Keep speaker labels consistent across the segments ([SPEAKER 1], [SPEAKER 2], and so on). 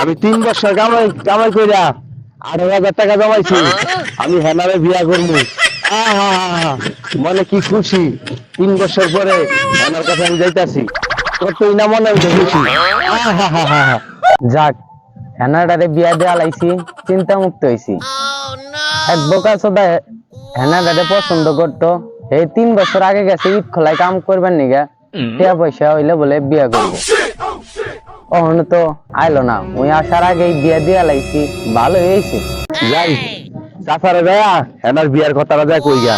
[SPEAKER 1] আমি 3 বছর কামাই কামাই কইরা 18,000 টাকা জমাইছি। আমি হেনারে বিয়া করবো। আহা, মনে কি খুশি। 3 বছর পরে হেনার কাছে আমি যাইতাছি। কতই না মনে হইতে খুশি। আহা,
[SPEAKER 2] যাক, হেনাডারে বিয়া দেয়া লাইছি, চিন্তা মুক্ত হইছি। এক বোকা সদা হেনাডারে পছন্দ করতো, এই 3 বছর আগে গেছে ঈদ খোলায় কাম করবেন নিগা, টিয়া পয়সা হইলে বলে বিয়া করবো। অহন তো আইলো না, ওই আসার আগেই বিয়া দিয়া লাইছি, ভালো হয়েছে।
[SPEAKER 1] যাই চাচারে দেয়া হেনার বিয়ার কথাটা দেখ কইগা।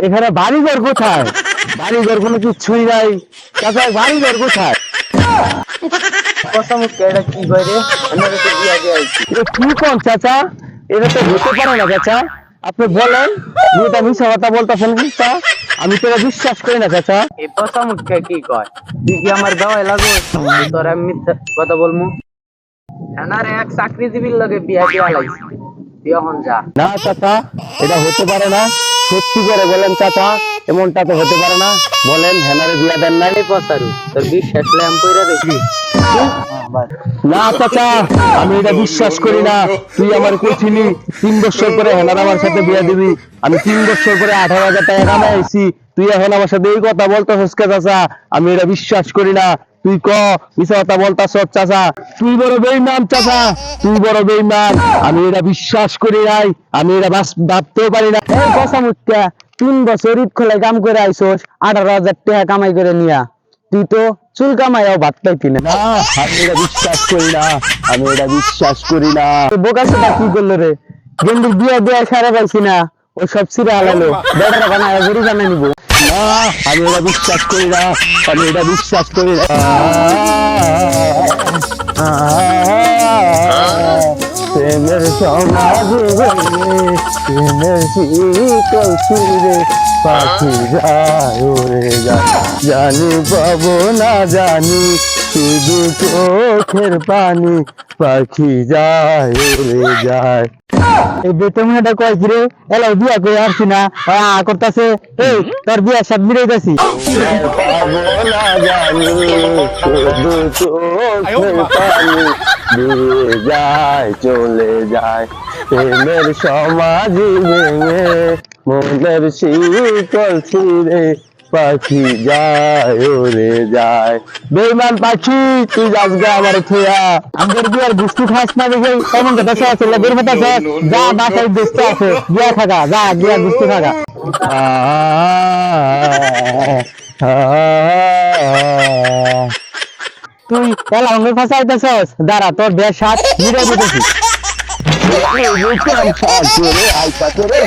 [SPEAKER 1] এখানে বাড়িঘর কোথায়? বাড়িঘর কোনো কিছুই নাই। চাচা বাড়িঘর কোথায়?
[SPEAKER 2] কথা মুখে এটা কি করে হেনারে তো বিয়া দিয়া লাইছি।
[SPEAKER 1] এটা কি কোন চাচা? এটা তো হতে পারে না চাচা। আপনি বলেন এটা মিথ্যা কথা বলতেছেন চাচা। আমি তো এটা বিশ্বাস করি না চাচা।
[SPEAKER 2] এই কথা মুখে কি কয়? তুই কি আমার দেওয়াই লাগো? তোর আমি মিথ্যা কথা বলমু? হেনারে এক চাকরিজীবীর লগে বিয়া দিয়া লাইছি, তুই এখন যা।
[SPEAKER 1] না চাচা, এটা হতে পারে না। সত্যি করে বলেন চাচা, এমনটা তো হতে পারে না। বলেন হেনারে বিয়া দেন নাই?
[SPEAKER 2] এই পসারু, তোর বিশ্বাস ল্যাম কইরা দেখি।
[SPEAKER 1] না চাচা, আমি এটা বিশ্বাস করি না। তুই আমার কইছিলি 3 বছর পরে হেনার আমার সাথে বিয়া দিবি। আমি 3 বছর পরে 18,000 টাকা কামাইছি। তুই এখন আমার সাথে এই কথা বলতেছিস কে চাচা? আমি এটা বিশ্বাস করি না। তুই ক মিছা কথা বলতাছস চাচা। তুই বড় বেঈমান চাচা, তুই বড় বেঈমান। আমি এটা বিশ্বাস করি নাই। আমি এটা ভাবতেও পারি না।
[SPEAKER 2] এই কথা মুখে 3 বছর ঈদ খোলায় কাম করে আইসোস, 18,000 টাকা কামাই করে নিয়া, তুই তো চুল কামাইও ভাত পাইতি না।
[SPEAKER 1] না, আমি এটা বিশ্বাস করি না। আমি এটা বিশ্বাস করি না।
[SPEAKER 2] বোকা সেটা কি করলো রে? গেন্দির বিয়া দেয়া সারা পাইছি না, ও সব ছিঁড়ে হালালো, বেটারা বানায় গরু জানাই নিবো।
[SPEAKER 1] না, আমি এটা বিশ্বাস করি না। আমি এটা বিশ্বাস করি না। প্রেমের সমাজে প্রেমের শীতল সুরে পাখি যায় উড়ে যায়। জানি পাবো না জানি, শুধু চোখের পানি পাখি যায় উড়ে যায়।
[SPEAKER 2] এই বেতন এটা কয় কি রে? এলা বিয়া কই আসছি না, করতাছে। এই তোর বিয়া সব মিলাইতাছি।
[SPEAKER 1] পাবো না জানি, শুধু চোখের পানি দিয়ে যায় চলে যায়। প্রেমের সমাজ ভেঙে মনের শীতল ছিঁড়ে পাখি যায় উড়ে যায়। বেঈমান পাখি, তুই যাস গা আমার থুয়া।
[SPEAKER 2] আমাদের বিয়ার গুস্তু খাস না দেখে কেমন কথা আছে, বের মতো আছে। যা বাসায় দোস্ত আছে, বিয়া থাকা, যা বিয়া গুস্তু থাকা। তুই এলা অঙ্গে ফাঁসাইতেছস, দাঁড়া তোর বিয়ার সাথ মিলে দিতেছি।
[SPEAKER 1] আইসা করে